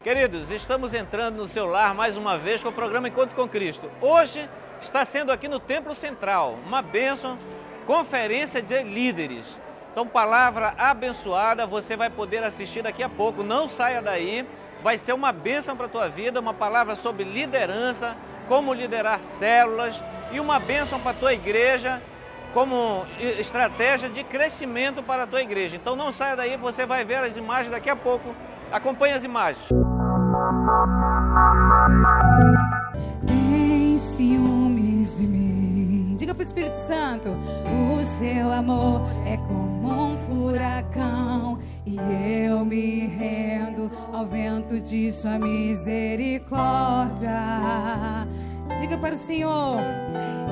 Queridos, estamos entrando no seu lar mais uma vez com o programa Encontro com Cristo. Hoje está sendo aqui no Templo Central, uma bênção, conferência de líderes. Então, palavra abençoada, você vai poder assistir daqui a pouco, não saia daí. Vai ser uma bênção para a tua vida, uma palavra sobre liderança, como liderar células e uma bênção para a tua igreja, como estratégia de crescimento para a tua igreja. Então não saia daí, você vai ver as imagens daqui a pouco. Acompanhe as imagens. Tem ciúmes de mim. Diga para o Espírito Santo: o seu amor é como um furacão e eu me rendo ao vento de sua misericórdia. Diga para o Senhor: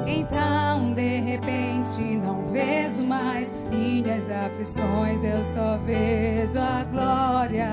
então de repente não vejo mais minhas aflições, eu só vejo a glória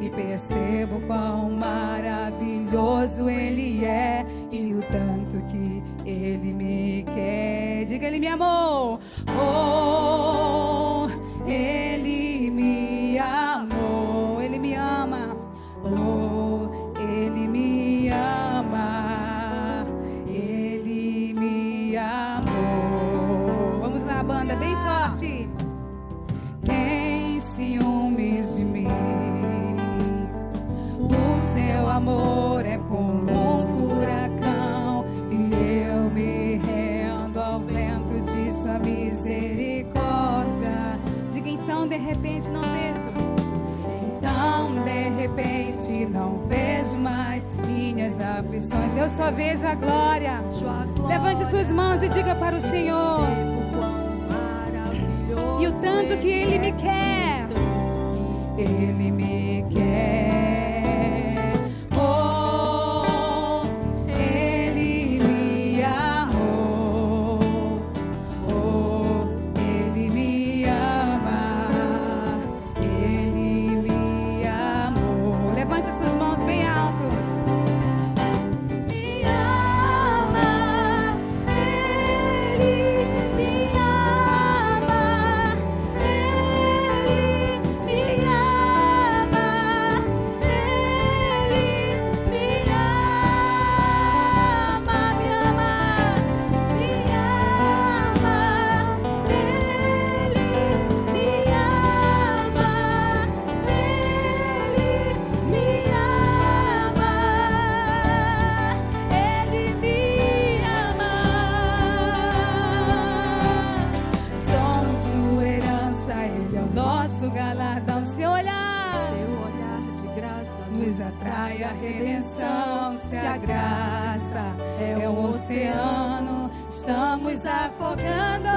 e percebo quão maravilhoso Ele é e o tanto que Ele me quer. Diga: Ele me amou. Oh, Ele me amou. Ele me ama. Oh, Ele me ama. Ele me amou. Vamos lá, banda, bem forte. Tem ciúmes de mim. O seu amor é como um furacão e eu me rendo ao vento de sua misericórdia. Diga: então de repente não vejo. Então de repente não vejo mais minhas aflições, eu só vejo a glória. Levante suas mãos e diga para o Senhor: e o tanto que Ele me quer. Ele me quer. Galardão, seu olhar de graça nos atrai a redenção. Se a graça é um oceano, estamos afogando.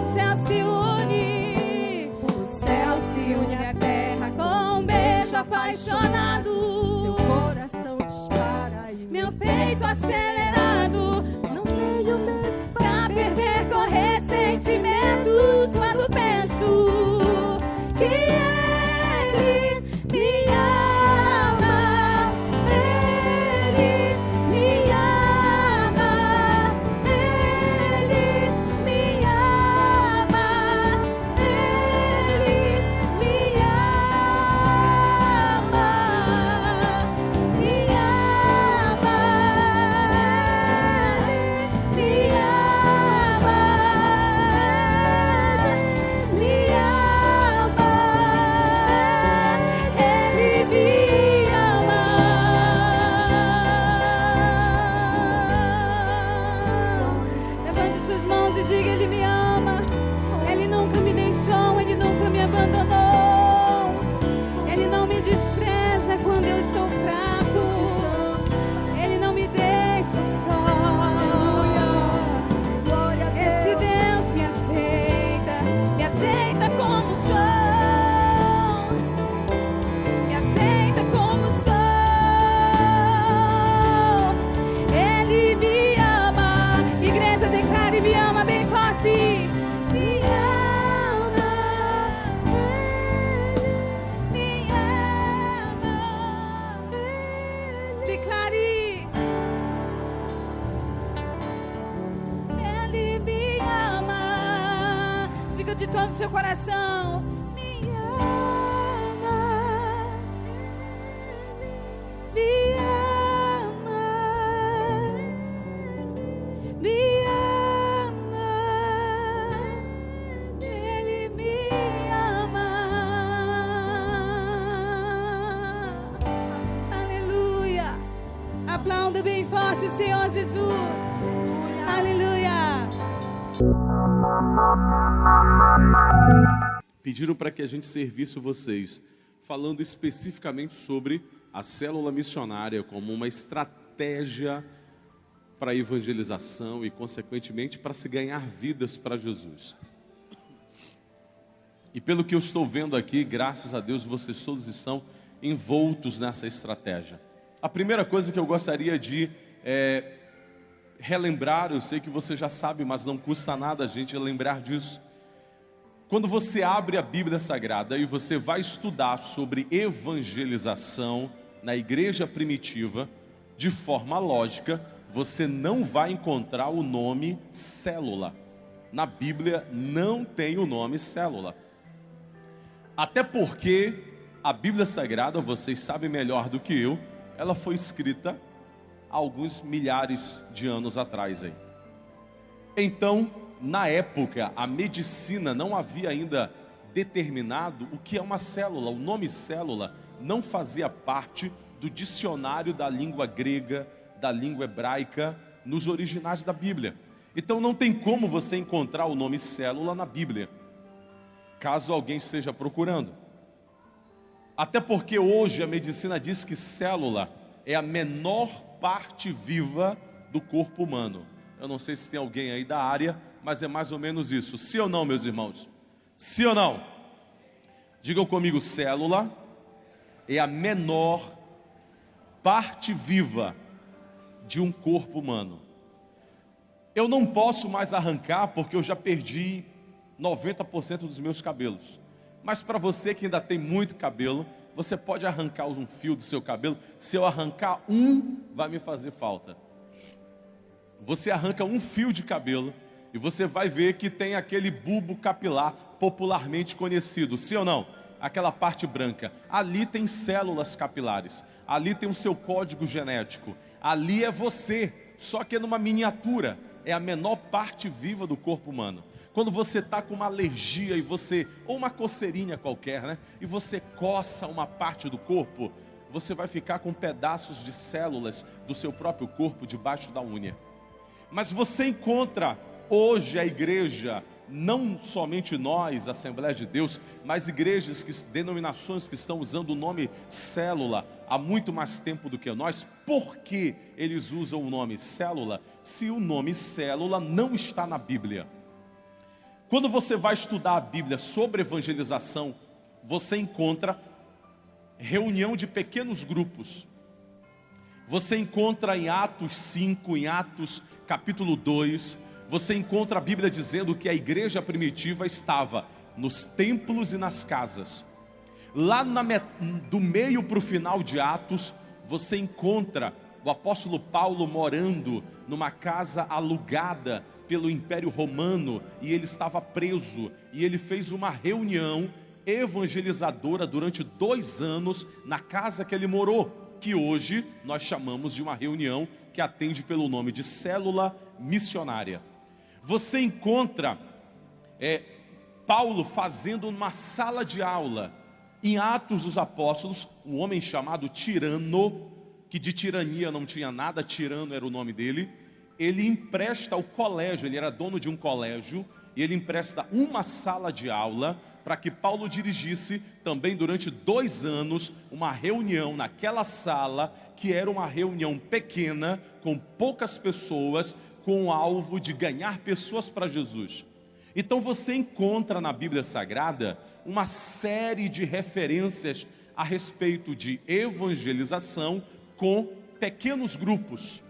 O céu se une, o céu se une à terra com um beijo apaixonado. Seu coração dispara e meu peito acelerado. Não tenho medo pra perder com ressentimentos quando penso que Ele me ama, Ele me ama, Ele me ama, Ele me ama, me ama, me ama, me ama. me despreza quando eu estou fraco. Ele não me deixa só. Esse Deus me aceita como sou. Me aceita como sou. Ele me ama. Igreja, declare, me ama bem forte. Me ama. Me ama. Declare. Ele me ama. Diga de todo o seu coração. Me ama. Me ama. Me ama. Ele me ama. Aleluia. Aplauda bem forte o Senhor Jesus. Aleluia. Pediram para que a gente servisse vocês, falando especificamente sobre a célula missionária como uma estratégia para a evangelização e, consequentemente, para se ganhar vidas para Jesus. E pelo que eu estou vendo aqui, graças a Deus, vocês todos estão envoltos nessa estratégia. A primeira coisa que eu gostaria de relembrar, eu sei que você já sabe, mas não custa nada a gente lembrar disso. Quando você abre a Bíblia Sagrada e você vai estudar sobre evangelização na igreja primitiva, de forma lógica, você não vai encontrar o nome célula. Na Bíblia não tem o nome célula. Até porque a Bíblia Sagrada, vocês sabem melhor do que eu, ela foi escrita há alguns milhares de anos atrás aí. Então, na época, a medicina não havia ainda determinado o que é uma célula. O nome célula não fazia parte do dicionário da língua grega, da língua hebraica, nos originais da Bíblia. Então não tem como você encontrar o nome célula na Bíblia, caso alguém esteja procurando. Até porque hoje a medicina diz que célula é a menor parte viva do corpo humano. Eu não sei se tem alguém aí da área, mas é mais ou menos isso. Sim ou não, meus irmãos? Sim ou não? Digam comigo, célula é a menor parte viva de um corpo humano. Eu não posso mais arrancar porque eu já perdi 90% dos meus cabelos. Mas para você que ainda tem muito cabelo, você pode arrancar um fio do seu cabelo. Se eu arrancar vai me fazer falta. Você arranca um fio de cabelo e você vai ver que tem aquele bulbo capilar popularmente conhecido, sim ou não? Aquela parte branca, ali tem células capilares, ali tem o seu código genético, ali é você, só que é numa miniatura, é a menor parte viva do corpo humano. Quando você está com uma alergia e você, ou uma coceirinha qualquer, né? E você coça uma parte do corpo, você vai ficar com pedaços de células do seu próprio corpo debaixo da unha. Mas você encontra hoje a igreja, não somente nós, Assembleia de Deus, mas igrejas, denominações que estão usando o nome célula há muito mais tempo do que nós. Por que eles usam o nome célula, se o nome célula não está na Bíblia? Quando você vai estudar a Bíblia sobre evangelização, você encontra reunião de pequenos grupos. Você encontra em Atos 5, em Atos capítulo 2, você encontra a Bíblia dizendo que a igreja primitiva estava nos templos e nas casas. Lá do meio para o final de Atos, você encontra o apóstolo Paulo morando numa casa alugada pelo Império Romano, e ele estava preso, e ele fez uma reunião evangelizadora durante 2 anos na casa que ele morou, que hoje nós chamamos de uma reunião que atende pelo nome de célula missionária. Você encontra Paulo fazendo uma sala de aula em Atos dos Apóstolos, um homem chamado Tirano, que de tirania não tinha nada, Tirano era o nome dele. Ele empresta ao colégio, ele era dono de um colégio, e ele empresta uma sala de aula para que Paulo dirigisse também durante 2 anos uma reunião naquela sala, que era uma reunião pequena, com poucas pessoas, com o alvo de ganhar pessoas para Jesus. Então você encontra na Bíblia Sagrada uma série de referências a respeito de evangelização com pequenos grupos.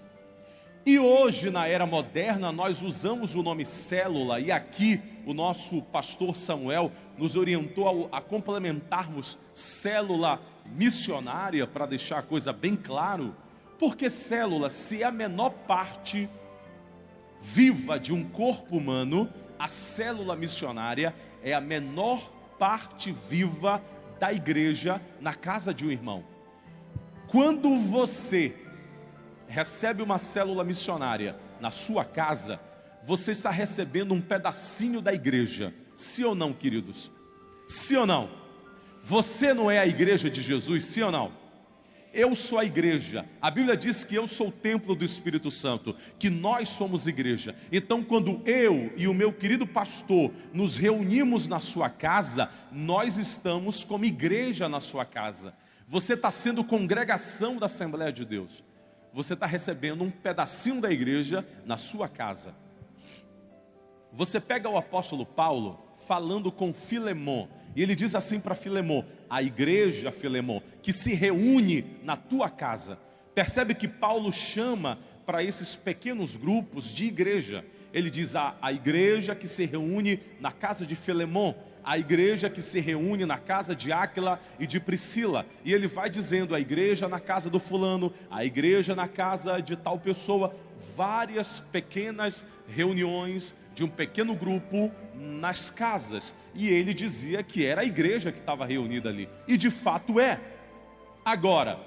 E hoje, na era moderna, nós usamos o nome célula, e aqui o nosso pastor Samuel nos orientou a complementarmos célula missionária, para deixar a coisa bem claro. Porque célula, se é a menor parte viva de um corpo humano, a célula missionária é a menor parte viva da igreja na casa de um irmão. Quando você recebe uma célula missionária na sua casa, você está recebendo um pedacinho da igreja. Sim ou não, queridos? Sim ou não? Você não é a igreja de Jesus, sim ou não? Eu sou a igreja. A Bíblia diz que eu sou o templo do Espírito Santo, que nós somos igreja. Então, quando eu e o meu querido pastor nos reunimos na sua casa, nós estamos como igreja na sua casa. Você está sendo congregação da Assembleia de Deus. Você está recebendo um pedacinho da igreja na sua casa. Você pega o apóstolo Paulo falando com Filemon, e ele diz assim para Filemon: a igreja, Filemon, que se reúne na tua casa. Percebe que Paulo chama para esses pequenos grupos de igreja. Ele diz a igreja que se reúne na casa de Filemon, a igreja que se reúne na casa de Áquila e de Priscila. E ele vai dizendo: a igreja na casa do fulano, a igreja na casa de tal pessoa. Várias pequenas reuniões de um pequeno grupo nas casas. E ele dizia que era a igreja que estava reunida ali. E de fato é. Agora,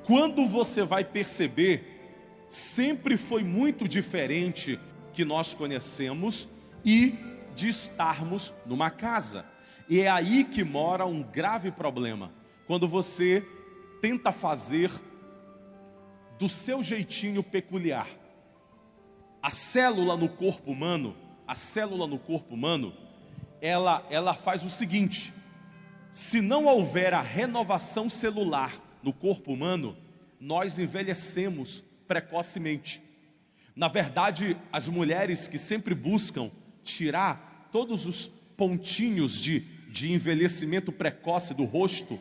quando você vai perceber, sempre foi muito diferente que nós conhecemos e de estarmos numa casa. E é aí que mora um grave problema. Quando você tenta fazer do seu jeitinho peculiar. A célula no corpo humano, ela faz o seguinte: se não houver a renovação celular no corpo humano, nós envelhecemos precocemente. Na verdade, as mulheres que sempre buscam tirar todos os pontinhos de envelhecimento precoce do rosto,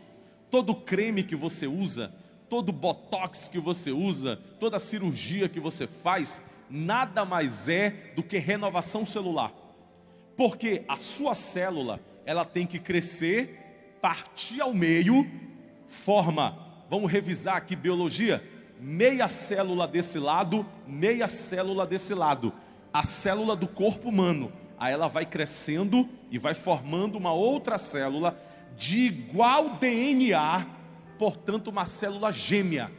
todo creme que você usa, todo botox que você usa, toda cirurgia que você faz, nada mais é do que renovação celular. Porque a sua célula, ela tem que crescer, partir ao meio, vamos revisar aqui biologia, meia célula desse lado, meia célula desse lado. A célula do corpo humano, aí ela vai crescendo e vai formando uma outra célula de igual DNA, portanto uma célula gêmea.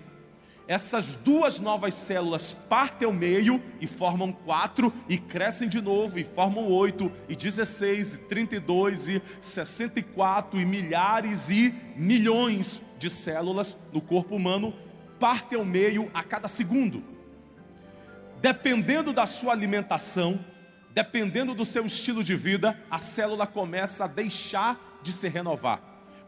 Essas duas novas células partem ao meio e formam 4, e crescem de novo e formam 8, e 16, e 32, e 64, e milhares e milhões de células no corpo humano partem ao meio a cada segundo. Dependendo da sua alimentação, dependendo do seu estilo de vida, a célula começa a deixar de se renovar.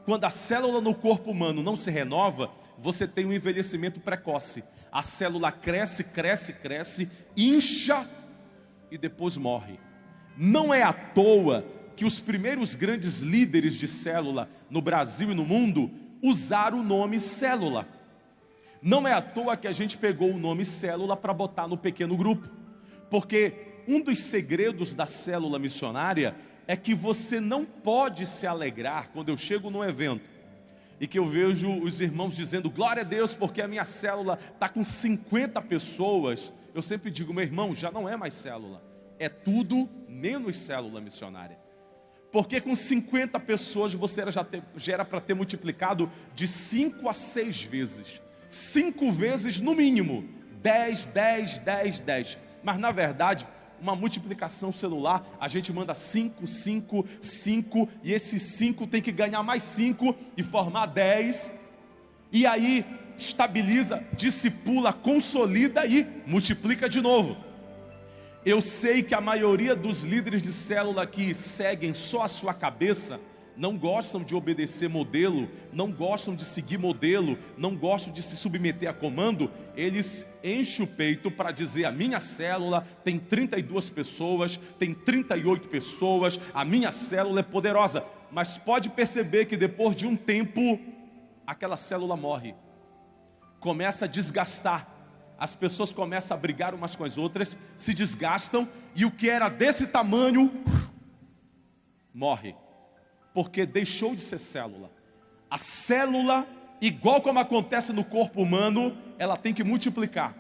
Quando a célula no corpo humano não se renova, você tem um envelhecimento precoce. A célula cresce, incha e depois morre. Não é à toa que os primeiros grandes líderes de célula no Brasil e no mundo usaram o nome célula. Não é à toa que a gente pegou o nome célula para botar no pequeno grupo. Porque um dos segredos da célula missionária é que você não pode se alegrar quando eu chego num evento e que eu vejo os irmãos dizendo: glória a Deus, porque a minha célula está com 50 pessoas. Eu sempre digo: meu irmão, já não é mais célula, é tudo menos célula missionária. Porque com 50 pessoas você já era para ter multiplicado de 5 a 6 vezes. 5 vezes no mínimo, 10, 10, 10, 10. Mas na verdade, uma multiplicação celular, a gente manda 5, 5, 5, e esses 5 tem que ganhar mais 5 e formar 10, e aí estabiliza, discipula, consolida e multiplica de novo. Eu sei que a maioria dos líderes de célula que seguem só a sua cabeça não gostam de obedecer modelo, não gostam de seguir modelo, não gostam de se submeter a comando. Eles enchem o peito para dizer: a minha célula tem 32 pessoas, tem 38 pessoas, a minha célula é poderosa. Mas pode perceber que depois de um tempo, aquela célula morre, começa a desgastar. As pessoas começam a brigar umas com as outras, se desgastam, e o que era desse tamanho morre, porque deixou de ser célula. A célula, igual como acontece no corpo humano, ela tem que multiplicar.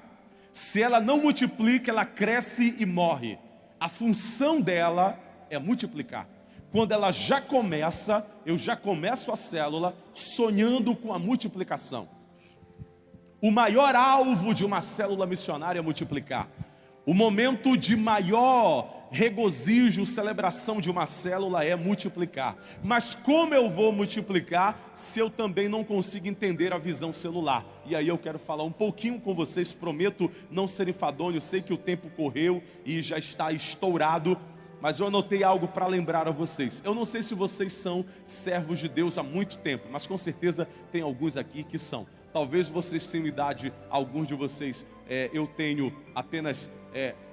Se ela não multiplica, ela cresce e morre. A função dela é multiplicar. Quando ela já começa, eu já começo a célula sonhando com a multiplicação. O maior alvo de uma célula missionária é multiplicar. O momento de maior regozijo, celebração de uma célula é multiplicar. Mas como eu vou multiplicar se eu também não consigo entender a visão celular? E aí eu quero falar um pouquinho com vocês, prometo não ser enfadonho, sei que o tempo correu e já está estourado, mas eu anotei algo para lembrar a vocês. Eu não sei se vocês são servos de Deus há muito tempo, mas com certeza tem alguns aqui que são. Talvez vocês tenham idade, alguns de vocês, eu tenho apenas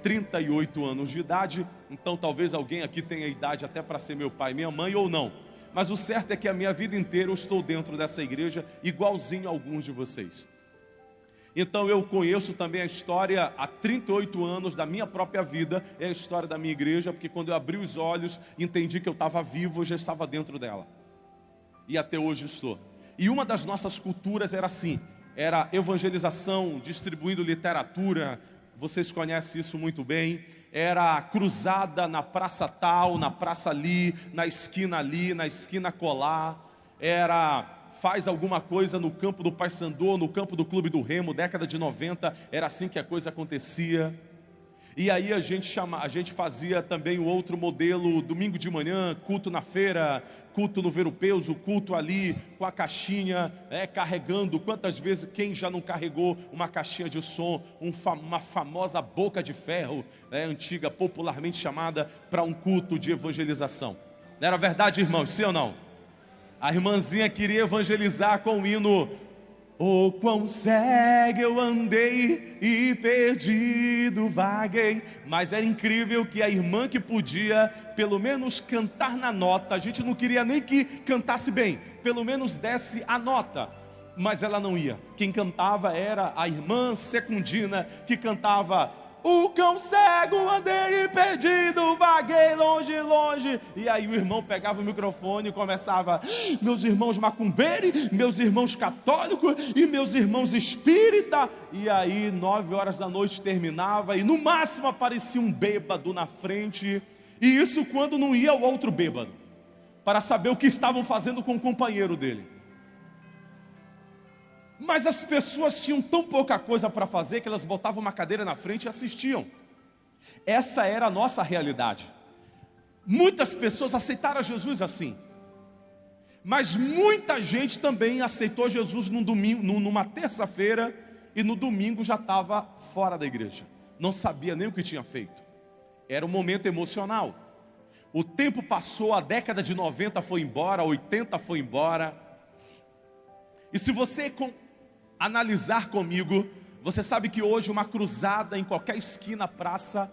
38 anos de idade, então talvez alguém aqui tenha idade até para ser meu pai, minha mãe ou não. Mas o certo é que a minha vida inteira eu estou dentro dessa igreja, igualzinho a alguns de vocês. Então eu conheço também a história há 38 anos da minha própria vida, é a história da minha igreja, porque quando eu abri os olhos, entendi que eu estava vivo, eu já estava dentro dela. E até hoje estou. E uma das nossas culturas era assim, era evangelização, distribuindo literatura, vocês conhecem isso muito bem, era cruzada na praça tal, na praça ali, na esquina colar, era faz alguma coisa no campo do Paysandu, no campo do Clube do Remo, década de 90, era assim que a coisa acontecia. E aí a gente fazia também o outro modelo, domingo de manhã, culto na feira, culto no Ver-o-Peso, culto ali com a caixinha, carregando. Quantas vezes quem já não carregou uma caixinha de som, uma famosa boca de ferro, antiga, popularmente chamada, para um culto de evangelização? Não era verdade, irmãos? Sim ou não? A irmãzinha queria evangelizar com o hino: oh, quão cego eu andei e perdido vaguei. Mas era incrível que a irmã que podia pelo menos cantar na nota, a gente não queria nem que cantasse bem, pelo menos desse a nota, mas ela não ia. Quem cantava era a irmã Secundina, que cantava: o cão cego andei perdido, vaguei longe, longe. E aí o irmão pegava o microfone e começava: meus irmãos macumbeiros, meus irmãos católicos e meus irmãos espírita. E aí 9 horas da noite terminava e no máximo aparecia um bêbado na frente. E isso quando não ia o outro bêbado, para saber o que estavam fazendo com o companheiro dele. Mas as pessoas tinham tão pouca coisa para fazer que elas botavam uma cadeira na frente e assistiam. Essa era a nossa realidade. Muitas pessoas aceitaram Jesus assim, mas muita gente também aceitou Jesus num domingo, numa terça-feira, e no domingo já estava fora da igreja, não sabia nem o que tinha feito. Era um momento emocional. O tempo passou, a década de 90 foi embora, 80 foi embora. E se você analisar comigo, você sabe que hoje uma cruzada em qualquer esquina, praça,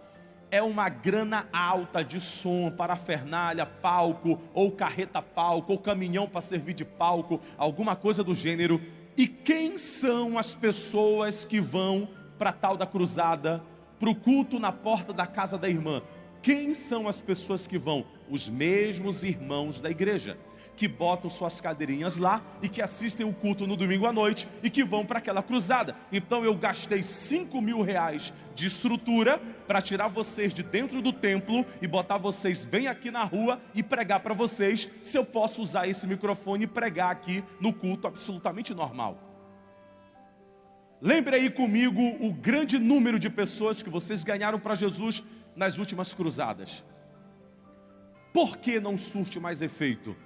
é uma grana alta de som, parafernália, palco, ou carreta palco, ou caminhão para servir de palco, alguma coisa do gênero. E quem são as pessoas que vão para tal da cruzada, para o culto na porta da casa da irmã? Quem são as pessoas que vão? Os mesmos irmãos da igreja, que botam suas cadeirinhas lá e que assistem o culto no domingo à noite e que vão para aquela cruzada. Então eu gastei 5 mil reais de estrutura para tirar vocês de dentro do templo e botar vocês bem aqui na rua e pregar para vocês, se eu posso usar esse microfone e pregar aqui no culto absolutamente normal. Lembre aí comigo o grande número de pessoas que vocês ganharam para Jesus nas últimas cruzadas. Por que não surte mais efeito?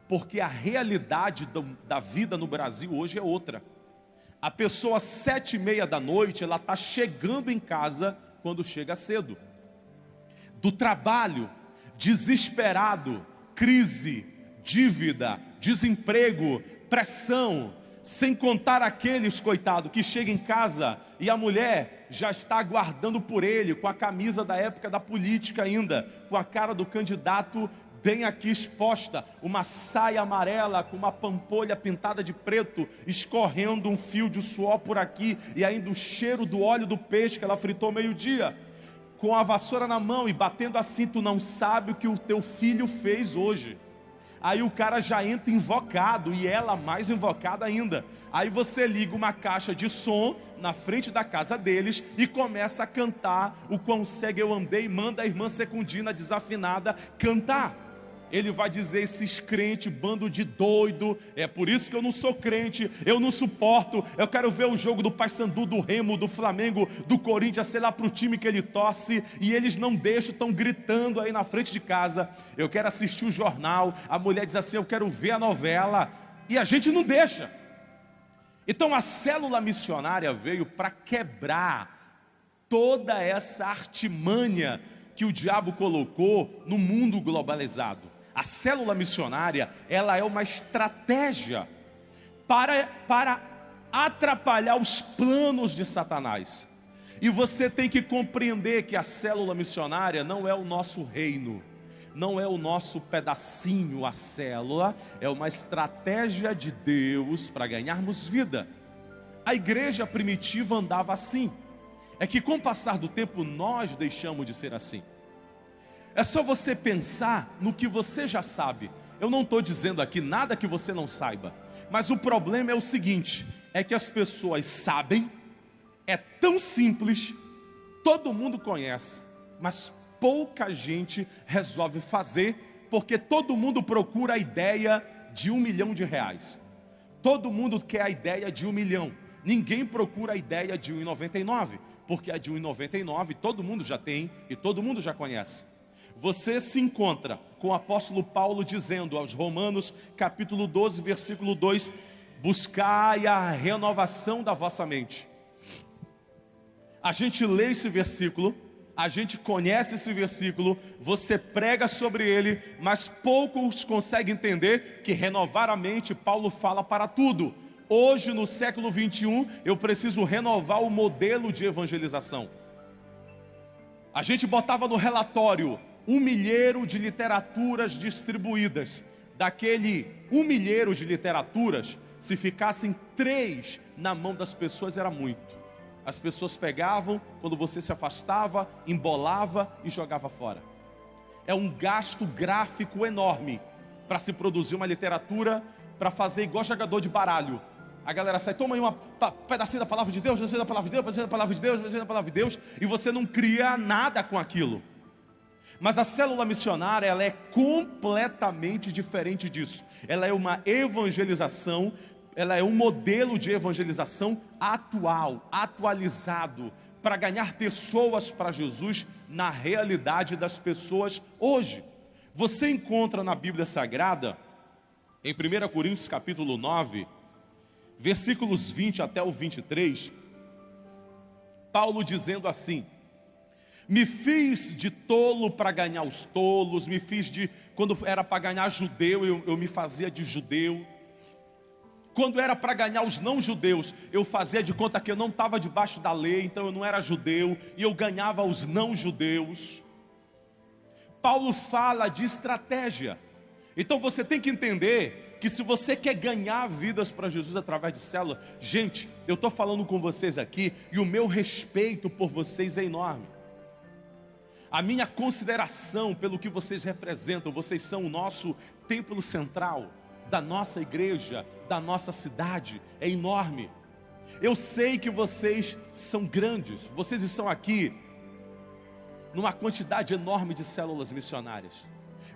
Porque a realidade da vida no Brasil hoje é outra. A pessoa às 7h30 da noite, ela está chegando em casa quando chega cedo. do trabalho, desesperado, crise, dívida, desemprego, pressão, sem contar aqueles, coitado, que chega em casa e a mulher já está aguardando por ele, com a camisa da época da política ainda, com a cara do candidato bem aqui exposta, uma saia amarela com uma pampolha pintada de preto, escorrendo um fio de suor por aqui, e ainda o cheiro do óleo do peixe que ela fritou meio-dia, com a vassoura na mão e batendo assim. Tu não sabe o que o teu filho fez hoje. Aí o cara já entra invocado, e ela mais invocada ainda. Aí você liga uma caixa de som na frente da casa deles e começa a cantar o Quão Cego Eu Andei, e manda a irmã Secundina desafinada cantar. Ele vai dizer: esses crentes, bando de doido, é por isso que eu não sou crente, eu não suporto, eu quero ver o jogo do Paysandu, do Remo, do Flamengo, do Corinthians, sei lá para o time que ele torce, e eles não deixam, estão gritando aí na frente de casa. Eu quero assistir o jornal, a mulher diz assim: eu quero ver a novela, e a gente não deixa. Então a célula missionária veio para quebrar toda essa artimanha que o diabo colocou no mundo globalizado. A célula missionária, ela é uma estratégia para atrapalhar os planos de Satanás. E você tem que compreender que a célula missionária não é o nosso reino, não é o nosso pedacinho. A célula é uma estratégia de Deus para ganharmos vida. A igreja primitiva andava assim. É que com o passar do tempo nós deixamos de ser assim. É só você pensar no que você já sabe. Eu não estou dizendo aqui nada que você não saiba, mas o problema é o seguinte: é que as pessoas sabem, é tão simples, todo mundo conhece, mas pouca gente resolve fazer, porque todo mundo procura a ideia de R$1 milhão. Todo mundo quer a ideia de 1 milhão. Ninguém procura a ideia de 1,99, porque a de 1,99 todo mundo já tem e todo mundo já conhece. Você se encontra com o apóstolo Paulo dizendo aos Romanos, capítulo 12, versículo 2: buscai a renovação da vossa mente. A gente lê esse versículo, a gente conhece esse versículo, você prega sobre ele, mas poucos conseguem entender que renovar a mente, Paulo fala para tudo. Hoje, no século 21, eu preciso renovar o modelo de evangelização. A gente botava no relatório 1 milheiro de literaturas distribuídas. Daquele 1 milheiro de literaturas, se ficassem 3 na mão das pessoas, era muito. As pessoas pegavam, quando você se afastava, embolava e jogava fora. É um gasto gráfico enorme para se produzir uma literatura, para fazer igual jogador de baralho. A galera sai, toma aí um pedacinho da palavra de Deus, pedacinho da palavra de Deus, pedacinho da palavra de Deus, pedacinho da palavra de Deus, e você não cria nada com aquilo. Mas a célula missionária, ela é completamente diferente disso. Ela é uma evangelização, ela é um modelo de evangelização atual, atualizado, para ganhar pessoas para Jesus na realidade das pessoas hoje. Você encontra na Bíblia Sagrada, em 1 Coríntios capítulo 9, versículos 20 até o 23, Paulo dizendo assim: me fiz de tolo para ganhar os tolos, me fiz de, quando era para ganhar judeu, eu me fazia de judeu. Quando era para ganhar os não judeus, eu fazia de conta que eu não estava debaixo da lei, então eu não era judeu, e eu ganhava os não judeus. Paulo fala de estratégia. Então você tem que entender que se você quer ganhar vidas para Jesus através de célula, gente, eu estou falando com vocês aqui, e o meu respeito por vocês é enorme. A minha consideração pelo que vocês representam, vocês são o nosso templo central, da nossa igreja, da nossa cidade, é enorme. Eu sei que vocês são grandes, vocês estão aqui numa quantidade enorme de células missionárias,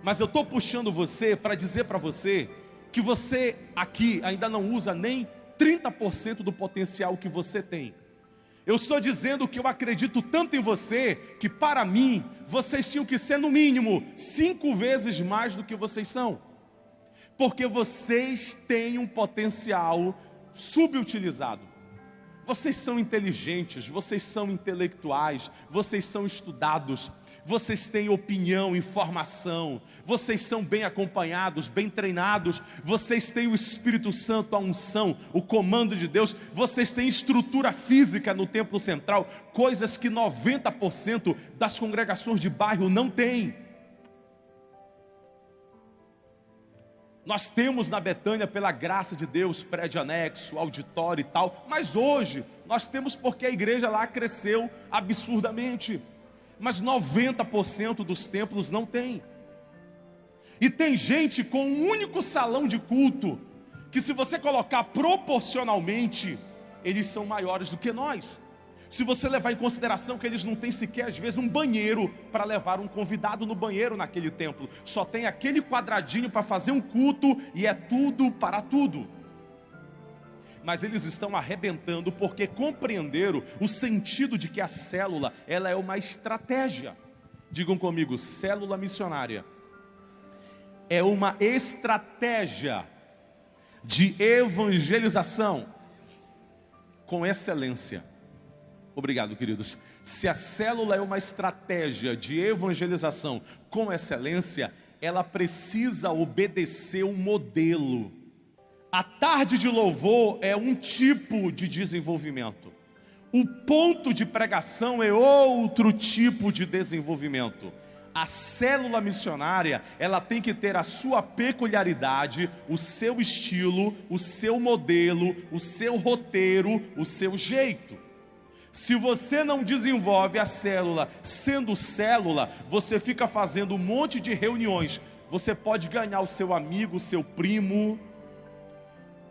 mas eu estou puxando você para dizer para você que você aqui ainda não usa nem 30% do potencial que você tem. Eu estou dizendo que eu acredito tanto em você, que para mim, vocês tinham que ser no mínimo 5 vezes mais do que vocês são. Porque vocês têm um potencial subutilizado. Vocês são inteligentes, vocês são intelectuais, vocês são estudados, vocês têm opinião, informação, vocês são bem acompanhados, bem treinados, vocês têm o Espírito Santo, a unção, o comando de Deus, vocês têm estrutura física no templo central, coisas que 90% das congregações de bairro não têm. Nós temos na Betânia, pela graça de Deus, prédio anexo, auditório e tal, mas hoje nós temos porque a igreja lá cresceu absurdamente, mas 90% dos templos não tem. E tem gente com um único salão de culto, que se você colocar proporcionalmente, eles são maiores do que nós. Se você levar em consideração que eles não têm sequer, às vezes, um banheiro para levar um convidado no banheiro naquele templo. Só tem aquele quadradinho para fazer um culto e é tudo para tudo. Mas eles estão arrebentando porque compreenderam o sentido de que a célula, ela é uma estratégia. Digam comigo, célula missionária é uma estratégia de evangelização com excelência. Obrigado, queridos. Se a célula é uma estratégia de evangelização com excelência, ela precisa obedecer um modelo. A tarde de louvor é um tipo de desenvolvimento. O ponto de pregação é outro tipo de desenvolvimento. A célula missionária, ela tem que ter a sua peculiaridade, o seu estilo, o seu modelo, o seu roteiro, o seu jeito. Se você não desenvolve a célula sendo célula, você fica fazendo um monte de reuniões. Você pode ganhar o seu amigo, o seu primo,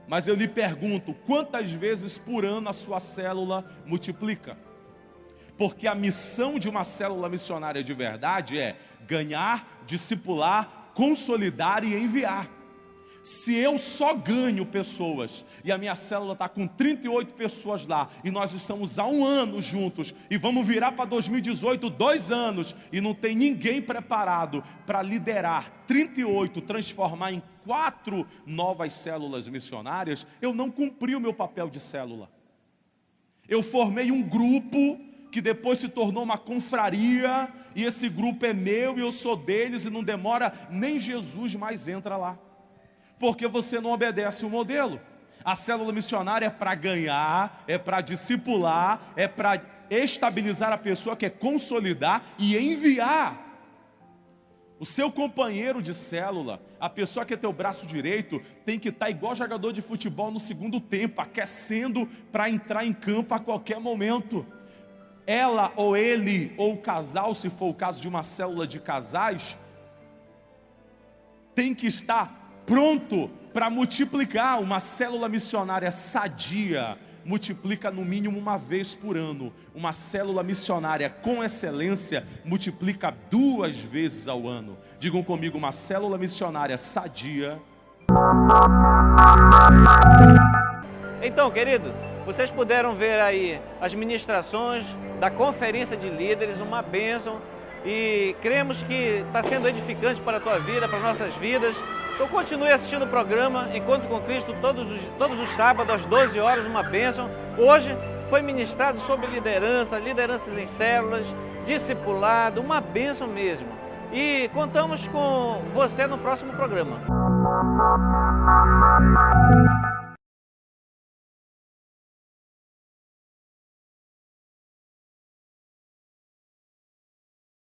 mas eu lhe pergunto, quantas vezes por ano a sua célula multiplica? Porque a missão de uma célula missionária de verdade é ganhar, discipular, consolidar e enviar. Se eu só ganho pessoas e a minha célula está com 38 pessoas lá e nós estamos há 1 ano juntos e vamos virar para 2018 2 anos e não tem ninguém preparado para liderar 38, transformar em 4 novas células missionárias, eu não cumpri o meu papel de célula. Eu formei um grupo que depois se tornou uma confraria e esse grupo é meu e eu sou deles e não demora, nem Jesus mais entra lá. Porque você não obedece o modelo. A célula missionária é para ganhar, é para discipular, é para estabilizar a pessoa, que é consolidar e enviar. O seu companheiro de célula, a pessoa que é teu braço direito, tem que estar igual jogador de futebol no segundo tempo, aquecendo para entrar em campo a qualquer momento. Ela ou ele, ou o casal, se for o caso de uma célula de casais, tem que estar pronto para multiplicar. Uma célula missionária sadia multiplica no mínimo 1 vez por ano. Uma célula missionária com excelência multiplica 2 vezes ao ano. Digam comigo, uma célula missionária sadia. Então, querido, vocês puderam ver aí as ministrações da Conferência de Líderes, uma bênção, e cremos que está sendo edificante para a tua vida, para nossas vidas. Então continue assistindo o programa Encontro com Cristo todos os sábados às 12 horas, uma bênção. Hoje foi ministrado sobre lideranças em células, discipulado, uma bênção mesmo. E contamos com você no próximo programa.